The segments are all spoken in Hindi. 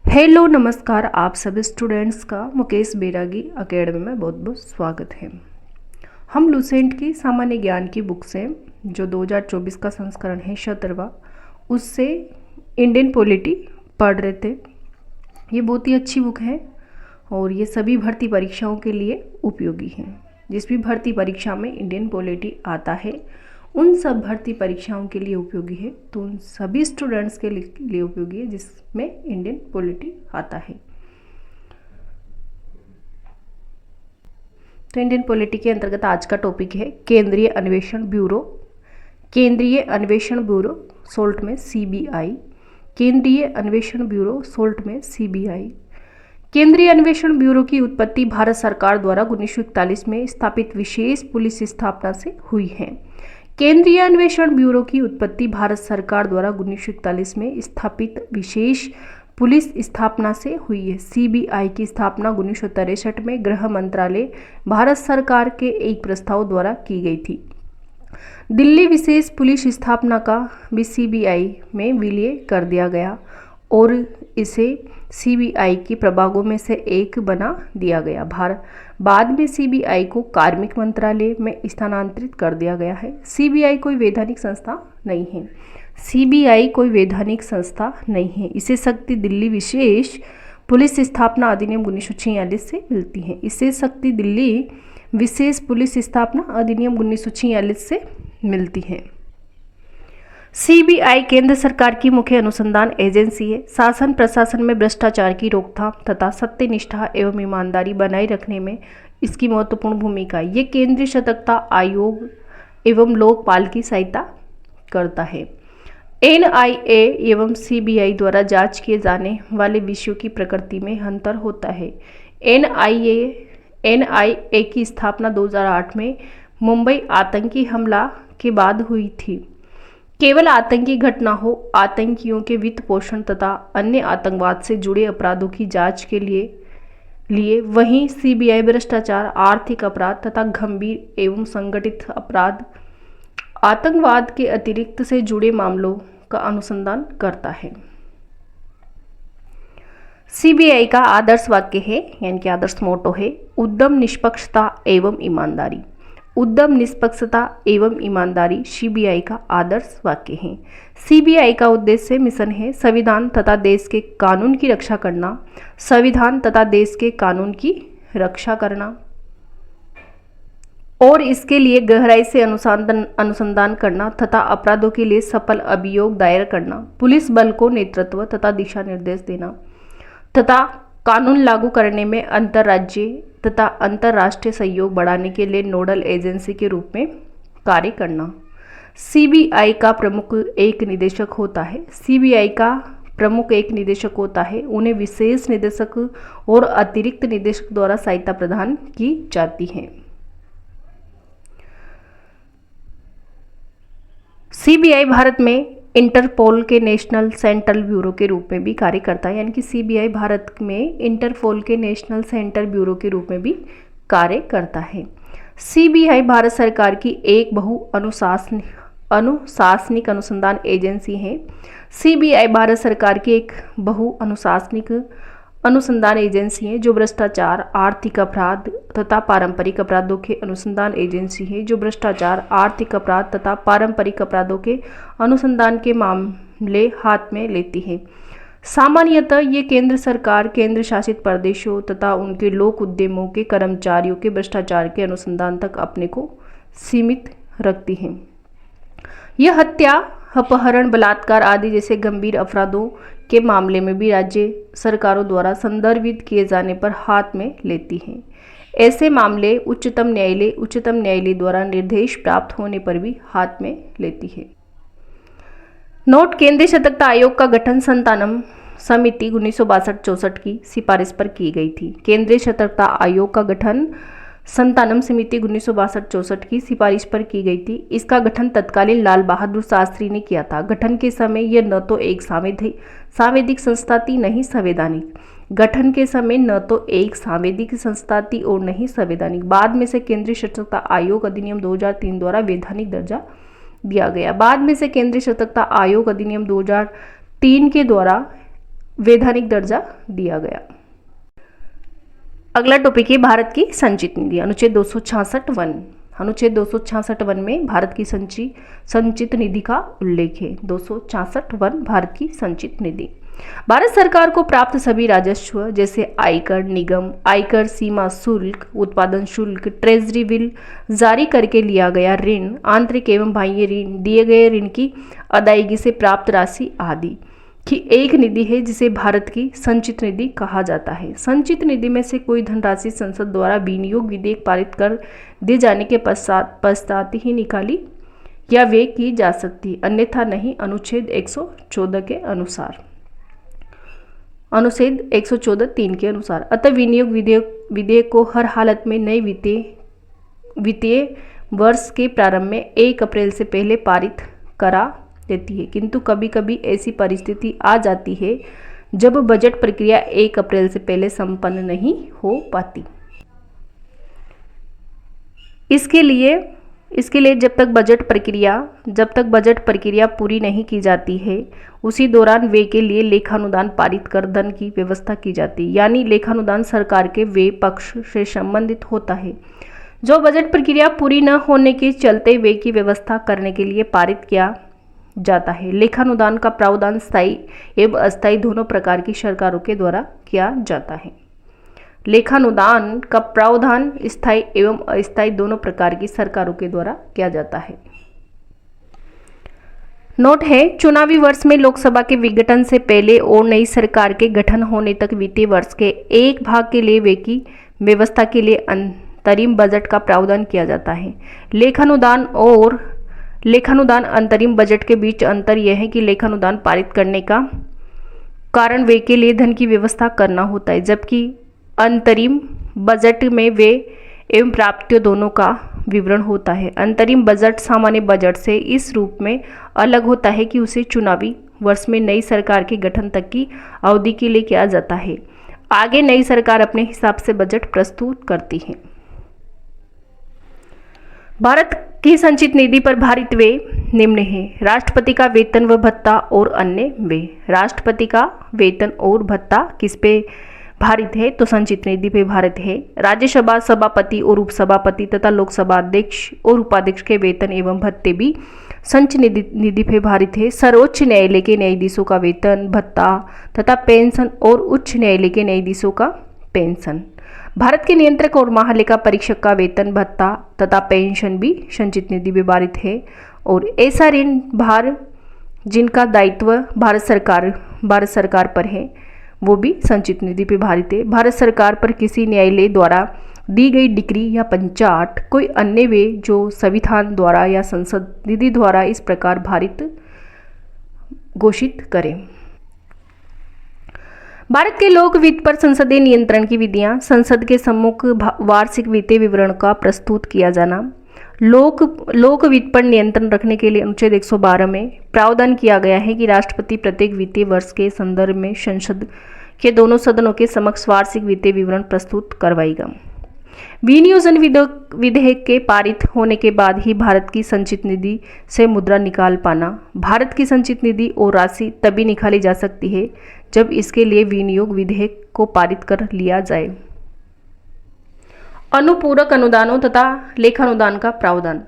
हेलो नमस्कार, आप सभी स्टूडेंट्स का मुकेश बैरागी एकेडमी में बहुत बहुत स्वागत है। हम लुसेंट की सामान्य ज्ञान की बुक से जो 2024 का संस्करण है 17वां, उससे इंडियन पॉलिटी पढ़ रहे थे। ये बहुत ही अच्छी बुक है और ये सभी भर्ती परीक्षाओं के लिए उपयोगी है। जिस भी भर्ती परीक्षा में इंडियन पॉलिटी आता है उन सब भर्ती परीक्षाओं के लिए उपयोगी है, तो उन सभी स्टूडेंट्स के लिए उपयोगी है जिसमें इंडियन पॉलिटी आता है। तो इंडियन पॉलिटी के अंतर्गत आज का टॉपिक है केंद्रीय अन्वेषण ब्यूरो। केंद्रीय अन्वेषण ब्यूरो शॉर्ट में सीबीआई। केंद्रीय अन्वेषण ब्यूरो शॉर्ट में सीबीआई। केंद्रीय अन्वेषण ब्यूरो की उत्पत्ति भारत सरकार द्वारा 1941 में स्थापित विशेष पुलिस स्थापना से हुई है। केंद्रीय अन्वेषण ब्यूरो की उत्पत्ति भारत सरकार द्वारा 1941 में स्थापित विशेष पुलिस स्थापना से हुई है। सीबीआई की स्थापना 1963 में गृह मंत्रालय भारत सरकार के एक प्रस्ताव द्वारा की गई थी। दिल्ली विशेष पुलिस स्थापना का भी सीबीआई में विलय कर दिया गया और इसे सीबीआई के प्रभागों में से एक बना दिया गया। बाद में सीबीआई को कार्मिक मंत्रालय में स्थानांतरित कर दिया गया है। सीबीआई कोई वैधानिक संस्था नहीं है। सीबीआई कोई वैधानिक संस्था नहीं है। इसे शक्ति दिल्ली विशेष पुलिस स्थापना अधिनियम 1946 से मिलती है। इसे शक्ति दिल्ली विशेष पुलिस स्थापना अधिनियम 1946 से मिलती है। सीबीआई केंद्र सरकार की मुख्य अनुसंधान एजेंसी है। शासन प्रशासन में भ्रष्टाचार की रोकथाम तथा सत्यनिष्ठा एवं ईमानदारी बनाए रखने में इसकी महत्वपूर्ण भूमिका है। ये केंद्रीय सतर्कता आयोग एवं लोकपाल की सहायता करता है। एनआईए एवं सीबीआई द्वारा जांच किए जाने वाले विषयों की प्रकृति में अंतर होता है। एनआईए की स्थापना 2008 में मुंबई आतंकी हमला के बाद हुई थी। केवल आतंकी घटना हो, आतंकियों के वित्त पोषण तथा अन्य आतंकवाद से जुड़े अपराधों की जांच के लिए वहीं सीबीआई भ्रष्टाचार, आर्थिक अपराध तथा गंभीर एवं संगठित अपराध, आतंकवाद के अतिरिक्त से जुड़े मामलों का अनुसंधान करता है। सीबीआई का आदर्श वाक्य है, यानी कि आदर्श मोटो है, उद्यम निष्पक्षता एवं ईमानदारी। उद्यम निष्पक्षता एवं ईमानदारी सीबीआई का आदर्श वाक्य है। सीबीआई का उद्देश्य मिशन है संविधान तथा देश के कानून की रक्षा करना। संविधान तथा देश के कानून की रक्षा करना और इसके लिए गहराई से अनुसंधान करना तथा अपराधों के लिए सफल अभियोग दायर करना। पुलिस बल को नेतृत्व तथा दिशा निर्देश देना तथा कानून लागू करने में अंतर्राज्यीय तथा अंतर्राष्ट्रीय सहयोग बढ़ाने के लिए नोडल एजेंसी के रूप में कार्य करना। सीबीआई का प्रमुख एक निदेशक होता है। सीबीआई का प्रमुख एक निदेशक होता है। उन्हें विशेष निदेशक और अतिरिक्त निदेशक द्वारा सहायता प्रदान की जाती है। सीबीआई भारत में इंटरपोल के नेशनल सेंट्रल ब्यूरो के रूप में भी कार्य करता है, यानी कि सीबीआई भारत में इंटरपोल के नेशनल सेंट्रल ब्यूरो के रूप में भी कार्य करता है। सीबीआई भारत सरकार की एक अनुशासनिक अनुसंधान एजेंसी है। सीबीआई भारत सरकार की एक अनुशासनिक अनुसंधान एजेंसी है जो भ्रष्टाचार, आर्थिक अपराध तथा पारंपरिक अपराधों के अनुसंधान एजेंसी है जो भ्रष्टाचार, आर्थिक अपराध तथा पारंपरिक अपराधों के अनुसंधान के मामले हाथ में लेती है। सामान्यतः ये केंद्र सरकार, केंद्र शासित प्रदेशों तथा उनके लोक उद्यमों के कर्मचारियों के भ्रष्टाचार के अनुसंधान तक अपने को सीमित रखती है। यह हत्या, अपहरण, बलात्कार आदि जैसे गंभीर अपराधों के मामले में भी राज्य सरकारों द्वारा संदर्भित किए जाने पर हाथ में लेती हैं। ऐसे मामले उच्चतम न्यायालय द्वारा निर्देश प्राप्त होने पर भी हाथ में लेती है। नोट: केंद्रीय सतर्कता आयोग का गठन संतानम समिति 1962-64 की सिफारिश पर की गई थी। केंद्रीय सतर्कता आयोग का गठन संतानम समिति 1962-64 की सिफारिश पर की गई थी। इसका गठन तत्कालीन लाल बहादुर शास्त्री ने किया था। गठन के समय यह न तो एक सांवेदिक संस्था थी, नहीं संवैधानिक। गठन के समय न तो एक सांवेदिक संस्था थी और नहीं संवैधानिक। बाद में से केंद्रीय सतर्कता आयोग अधिनियम 2003 द्वारा वैधानिक दर्जा दिया गया। बाद में से केंद्रीय सतर्कता आयोग अधिनियम 2003 के द्वारा वैधानिक दर्जा दिया गया। अगला टॉपिक है भारत की संचित निधि, अनुच्छेद 266 वन। अनुच्छेद 266 वन में भारत की संचित निधि का उल्लेख है। 266 वन भारत की संचित निधि भारत सरकार को प्राप्त सभी राजस्व जैसे आयकर, निगम, आयकर सीमा शुल्क, उत्पादन शुल्क, ट्रेजरी बिल जारी करके लिया गया ऋण, आंतरिक एवं बाह्य ऋण, दिए गए ऋण की अदायगी से प्राप्त राशि आदि की एक निधि है जिसे भारत की संचित निधि कहा जाता है। संचित निधि में से कोई धनराशि संसद द्वारा विनियोग विधेयक पारित कर दिए जाने के पश्चात ही निकाली या व्यय की जा सकती, अन्यथा नहीं। अनुच्छेद 114 के अनुसार, अनुच्छेद 114(3) के अनुसार अतः विनियोग विधेयक को हर हालत में नए वित्तीय वर्ष के प्रारंभ में 1 अप्रैल से पहले पारित करा देती है, किंतु कभी कभी ऐसी परिस्थिति आ जाती है जब बजट प्रक्रिया 1 अप्रैल से पहले संपन्न नहीं हो पाती। इसके लिए जब तक बजट प्रक्रिया पूरी नहीं की जाती है उसी दौरान व्यय के लिए लेखानुदान पारित कर धन की व्यवस्था की जाती है। यानी लेखानुदान सरकार के व्यय पक्ष से संबंधित होता है जो बजट प्रक्रिया पूरी न होने के चलते व्यय की व्यवस्था करने के लिए पारित किया जाता है। लेखानुदान का प्रावधान स्थायी एवं अस्थायी दोनों प्रकार की सरकारों के द्वारा किया जाता है। लेखानुदान का प्रावधान स्थायी एवं अस्थायी दोनों प्रकार की सरकारों के द्वारा किया जाता है। नोट है, चुनावी वर्ष में लोकसभा के विघटन से पहले और नई सरकार के गठन होने तक वित्तीय वर्ष के एक भाग के लिए व्यय की व्यवस्था के लिए अंतरिम बजट का प्रावधान किया जाता है। लेखानुदान अंतरिम बजट के बीच अंतर यह है कि लेखानुदान पारित करने का कारण व्यय के लिए धन की व्यवस्था करना होता है, जबकि अंतरिम बजट में व्यय एवं प्राप्तियों दोनों का विवरण होता है। अंतरिम बजट सामान्य बजट से इस रूप में अलग होता है कि उसे चुनावी वर्ष में नई सरकार के गठन तक की अवधि के लिए किया जाता है। आगे नई सरकार अपने हिसाब से बजट प्रस्तुत करती है। भारत की संचित निधि पर भारित व्यय निम्न है। राष्ट्रपति का वेतन व भत्ता और अन्य व्यय। राष्ट्रपति का वेतन और भत्ता किस पे भारित है? तो संचित निधि पे भारित है। राज्यसभा सभापति और उपसभापति तथा लोकसभा अध्यक्ष और उपाध्यक्ष के वेतन एवं भत्ते भी संचित निधि पे भारित है। सर्वोच्च न्यायालय के न्यायाधीशों का वेतन, भत्ता तथा पेंशन और उच्च न्यायालय के न्यायाधीशों का पेंशन। भारत के नियंत्रक और महालेखा परीक्षक का वेतन, भत्ता तथा पेंशन भी संचित निधि में भारित है। और ऐसा ऋण भार जिनका दायित्व भारत सरकार पर है वो भी संचित निधि पे भारित है। भारत सरकार पर किसी न्यायालय द्वारा दी गई डिक्री या पंचाट कोई अन्य व्यय जो संविधान द्वारा या संसद निधि द्वारा इस प्रकार भारित घोषित करें। भारत के लोक वित्त पर संसदीय नियंत्रण की विधियां। संसद के सम्मुख वार्षिक वित्तीय विवरण का प्रस्तुत किया जाना। लोक वित्त पर नियंत्रण रखने के लिए अनुच्छेद 112 में प्रावधान किया गया है कि राष्ट्रपति प्रत्येक वित्तीय वर्ष के संदर्भ में संसद के दोनों सदनों के समक्ष वार्षिक वित्तीय विवरण प्रस्तुत करवाएगा। विनियोजन विधेयक के पारित होने के बाद ही भारत की संचित निधि से मुद्रा निकाल पाना। भारत की संचित निधि और राशि तभी निकाली जा सकती है जब इसके लिए विनियोग विधेयक को पारित कर लिया जाए। अनुपूरक अनुदानों तथा लेखानुदान का प्रावधान।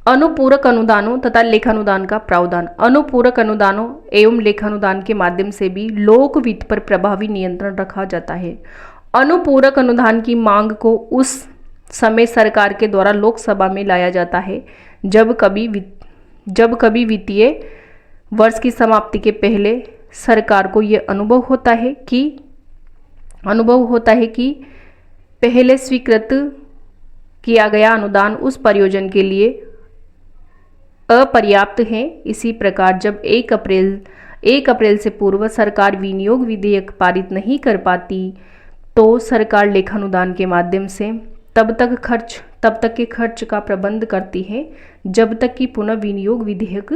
अनुपूरक अनुदानों तथा लेखानुदान का प्रावधान। अनुपूरक अनुदानों एवं लेखानुदान के माध्यम से भी लोक वित्त पर प्रभावी नियंत्रण रखा जाता है। अनुपूरक अनुदान की मांग को उस समय सरकार के द्वारा लोकसभा में लाया जाता है जब कभी वित्तीय वर्ष की समाप्ति के पहले सरकार को यह अनुभव होता है कि पहले स्वीकृत किया गया अनुदान उस परियोजना के लिए अपर्याप्त है। इसी प्रकार जब 1 अप्रैल से पूर्व सरकार विनियोग विधेयक पारित नहीं कर पाती तो सरकार लेखानुदान के माध्यम से तब तक के खर्च का प्रबंध करती है जब तक कि पुनः विनियोग विधेयक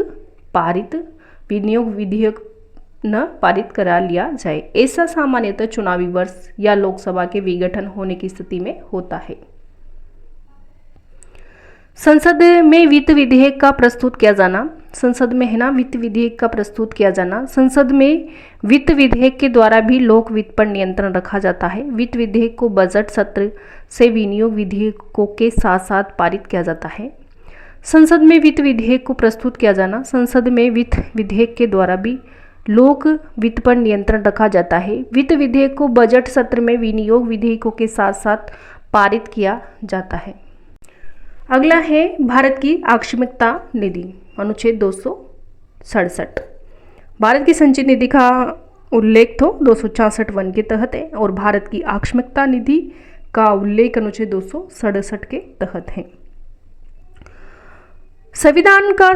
न पारित करा लिया जाए। ऐसा सामान्यतः चुनावी वर्ष या लोकसभा के विघटन होने की स्थिति में होता है। संसद में वित्त विधेयक का प्रस्तुत किया जाना। संसद में वित्त विधेयक का प्रस्तुत किया जाना। संसद में वित्त विधेयक के द्वारा भी लोक वित्त पर नियंत्रण रखा जाता है। वित्त विधेयक को बजट सत्र से विनियोग विधेयकों के साथ साथ पारित किया जाता है। संसद में वित्त विधेयक को प्रस्तुत किया जाना। संसद में वित्त विधेयक के द्वारा भी लोक वित्त पर नियंत्रण रखा जाता है। वित्त विधेयक को बजट सत्र में विनियोग विधेयकों के साथ साथ पारित किया जाता है। अगला है भारत की आकस्मिकता निधि, अनुच्छेद 267। भारत की संचित निधि का उल्लेख तो 266 के तहत है और भारत की आकस्मिकता निधि का उल्लेख अनुच्छेद 267 के तहत है। संविधान का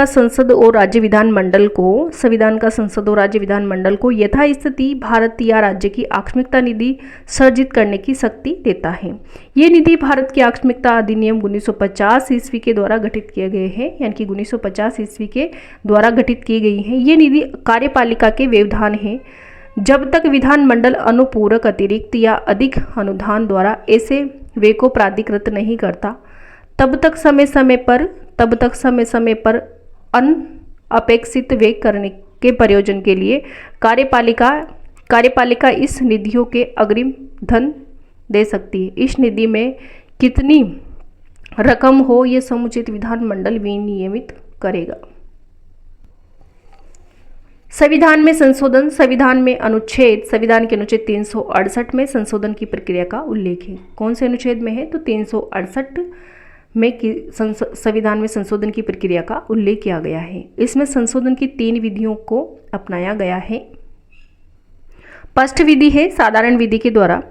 संसद और राज्य विधानमंडल को यथास्थिति भारत या राज्य की आकस्मिकता निधि सृजित करने की शक्ति देता है। ये निधि भारत की आकस्मिकता अधिनियम 1950 ईस्वी के द्वारा गठित किए गए हैं, यानी कि 1950 ईस्वी के द्वारा गठित की गई है। ये निधि कार्यपालिका के व्यवधान है। जब तक विधानमंडल अनुपूरक अतिरिक्त या अधिक अनुदान द्वारा ऐसे व्यय को प्राधिकृत नहीं करता, तब तक समय समय पर अनअपेक्षित व्यय करने के प्रयोजन के लिए कार्यपालिका इस निधियों के अग्रिम धन दे सकती है। इस निधि में कितनी रकम हो यह समुचित विधानमंडल विनियमित करेगा। संविधान में संशोधन। संविधान के अनुच्छेद 368 में संशोधन की प्रक्रिया का उल्लेख है। कौन से अनुच्छेद में है? तो 368 में संविधान में संशोधन की प्रक्रिया का उल्लेख किया गया है। इसमें संशोधन की 3 विधियों को अपनाया गया है। फर्स्ट विधि है साधारण विधि के द्वारा,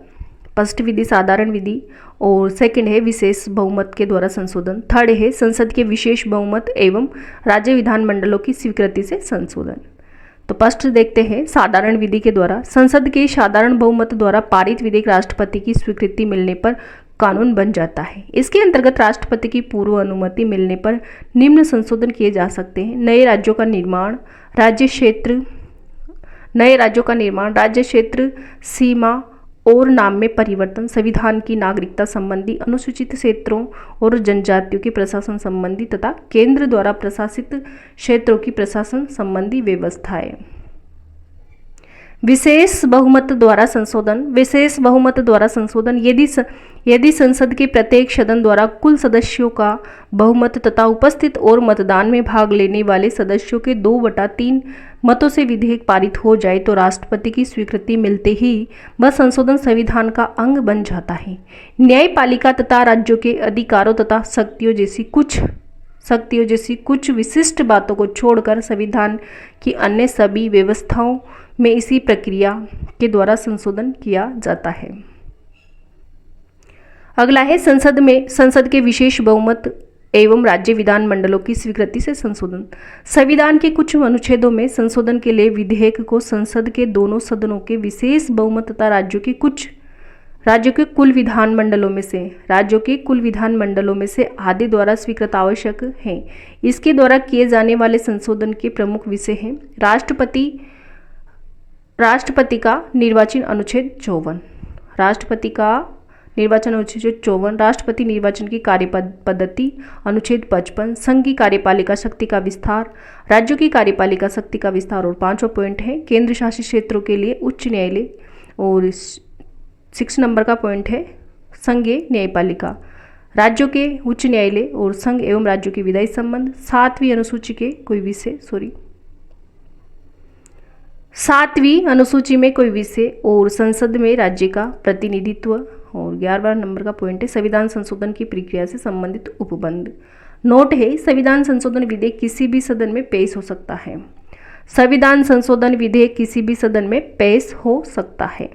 फर्स्ट विधि साधारण विधि, और सेकंड है विशेष बहुमत के द्वारा संशोधन, थर्ड है संसद के विशेष बहुमत एवं राज्य विधानमंडलों की स्वीकृति से संशोधन। तो फर्स्ट देखते हैं साधारण विधि के द्वारा। संसद के साधारण बहुमत द्वारा पारित विधेयक राष्ट्रपति की स्वीकृति मिलने पर कानून बन जाता है। इसके अंतर्गत राष्ट्रपति की पूर्व अनुमति मिलने पर निम्न संशोधन किए जा सकते हैं। नए राज्यों का निर्माण, राज्य क्षेत्र सीमा और नाम में परिवर्तन, संविधान की नागरिकता संबंधी, अनुसूचित क्षेत्रों और जनजातियों के प्रशासन संबंधी तथा केंद्र द्वारा प्रशासित क्षेत्रों की प्रशासन संबंधी व्यवस्थाएं। विशेष बहुमत द्वारा संशोधन यदि संसद के प्रत्येक सदन द्वारा कुल सदस्यों का बहुमत तथा उपस्थित और मतदान में भाग लेने वाले सदस्यों के 2/3 मतों से विधेयक पारित हो जाए तो राष्ट्रपति की स्वीकृति मिलते ही वह संशोधन संविधान का अंग बन जाता है। न्यायपालिका तथा राज्यों के अधिकारों तथा शक्तियों जैसी कुछ विशिष्ट बातों को छोड़कर संविधान की अन्य सभी व्यवस्थाओं में इसी प्रक्रिया के द्वारा संशोधन किया जाता है। अगला है संसद के विशेष बहुमत एवं राज्य विधानमंडलों की स्वीकृति से संशोधन। संविधान के कुछ अनुच्छेदों में संशोधन के लिए विधेयक को संसद के दोनों सदनों के विशेष बहुमत तथा राज्यों के कुल विधानमंडलों में से आधे द्वारा स्वीकृत आवश्यक है। इसके द्वारा किए जाने वाले संशोधन के प्रमुख विषय हैं राष्ट्रपति का निर्वाचन अनुच्छेद 54, राष्ट्रपति निर्वाचन की कार्य पद्धति अनुच्छेद 55, संघ की कार्यपालिका शक्ति का विस्तार, राज्यों की कार्यपालिका शक्ति का विस्तार, और 5वां पॉइंट है केंद्र शासित क्षेत्रों के लिए उच्च न्यायालय, और 6 नंबर का पॉइंट है संघीय न्यायपालिका, राज्यों के उच्च न्यायालय और संघ एवं राज्यों के विधायी संबंध। 7वीं अनुसूची में कोई विषय और संसद में राज्य का प्रतिनिधित्व, और 11वां नंबर का पॉइंट है संविधान संशोधन की प्रक्रिया से संबंधित उपबंध। नोट है संविधान संशोधन विधेयक किसी भी सदन में पेश हो सकता है। संविधान संशोधन विधेयक किसी भी सदन में पेश हो सकता है।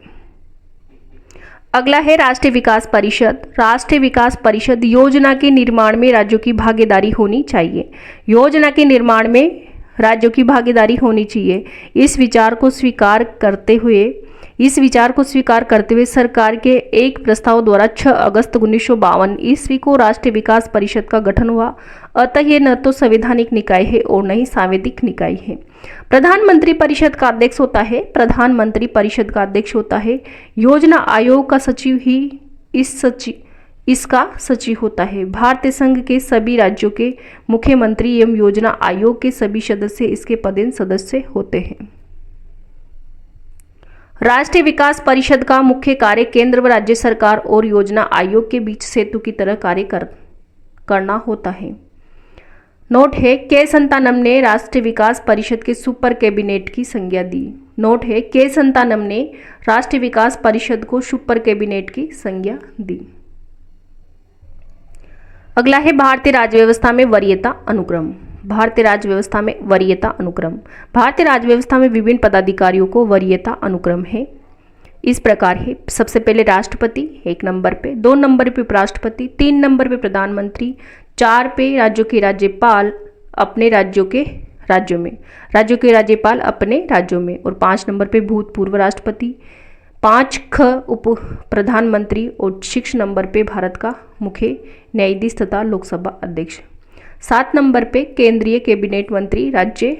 अगला है राष्ट्रीय विकास परिषद। राष्ट्रीय विकास परिषद योजना के निर्माण में राज्यों की भागीदारी होनी चाहिए। योजना के निर्माण में राज्यों की भागीदारी होनी चाहिए। इस विचार को स्वीकार करते हुए सरकार के एक प्रस्ताव द्वारा 6 अगस्त 1952 ईस्वी को राष्ट्रीय विकास परिषद का गठन हुआ। अतः यह न तो संवैधानिक निकाय है और न ही सांविधिक निकाय है। प्रधानमंत्री परिषद का अध्यक्ष होता है। योजना आयोग का सचिव ही इसका सचिव होता है। भारतीय संघ के सभी राज्यों के मुख्यमंत्री एवं योजना आयोग के सभी सदस्य इसके पदेन सदस्य होते हैं। राष्ट्रीय विकास परिषद का मुख्य कार्य केंद्र व राज्य सरकार और योजना आयोग के बीच सेतु की तरह कार्य करना होता है। नोट है के संतानम ने राष्ट्रीय विकास परिषद के सुपर कैबिनेट की संज्ञा दी। नोट है के संतानम ने राष्ट्रीय विकास परिषद को सुपर कैबिनेट की संज्ञा दी। अगला है भारतीय राज्य व्यवस्था में वरीयता अनुक्रम। भारतीय राज्य व्यवस्था में वरीयता अनुक्रम। भारतीय राज्य व्यवस्था में विभिन्न पदाधिकारियों को वरीयता अनुक्रम है, इस प्रकार है। सबसे पहले राष्ट्रपति 1 नंबर पे, 2 नंबर पे उपराष्ट्रपति, 3 नंबर पे प्रधानमंत्री, 4 पे राज्यों के राज्यपाल अपने राज्यों के राज्यों में, राज्यों के राज्यपाल अपने राज्यों में, और 5 नंबर पे भूतपूर्व राष्ट्रपति, 5 ख उप प्रधानमंत्री, और 6 नंबर पे भारत का मुख्य न्यायाधीश तथा लोकसभा अध्यक्ष। 7 नंबर पे केंद्रीय कैबिनेट मंत्री, राज्य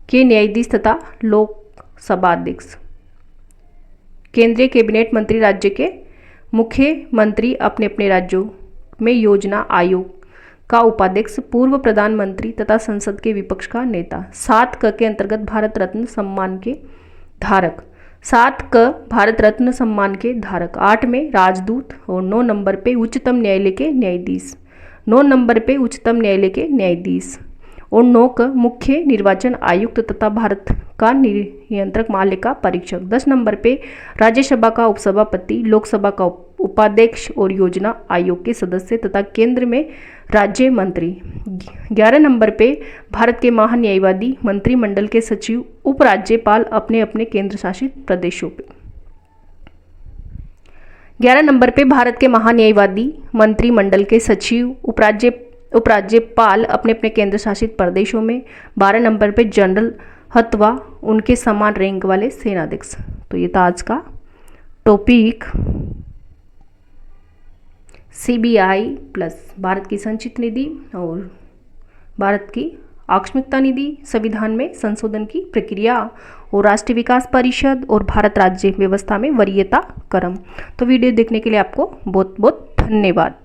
के न्यायाधीश तथा लोकसभा अध्यक्ष। केंद्रीय कैबिनेट मंत्री, राज्य के मुख्यमंत्री अपने अपने राज्यों में योजना आयोग का उपाध्यक्ष, पूर्व प्रधानमंत्री तथा संसद के विपक्ष का नेता। 7 क के अंतर्गत भारत रत्न सम्मान के धारक, 7 क भारत रत्न सम्मान के धारक। 8 में राजदूत, और 9 नंबर पे उच्चतम न्यायालय के न्यायाधीश, 9 नंबर पे उच्चतम न्यायालय के न्यायाधीश, और 9 क मुख्य निर्वाचन आयुक्त तथा भारत का नियंत्रक मालिका परीक्षक। 10 नंबर पे राज्यसभा का उपसभापति, लोकसभा का उपाध्यक्ष और योजना आयोग के सदस्य तथा केंद्र में राज्य मंत्री। 11 नंबर पे भारत के महान्यायवादी, मंत्रिमंडल के सचिव, उपराज्यपाल अपने अपने केंद्र शासित प्रदेशों पे। 11 नंबर पे भारत के महान्यायवादी, मंत्रिमंडल के सचिव, उपराज्यपाल अपने अपने केंद्र शासित प्रदेशों में। 12 नंबर पे जनरल अथवा उनके समान रैंक वाले सेनाध्यक्ष। तो ये था आज का टॉपिक CBI प्लस भारत की संचित निधि और भारत की आकस्मिकता निधि, संविधान में संशोधन की प्रक्रिया, और राष्ट्रीय विकास परिषद, और भारत राज्य व्यवस्था में वरीयता क्रम। तो वीडियो देखने के लिए आपको बहुत बहुत धन्यवाद।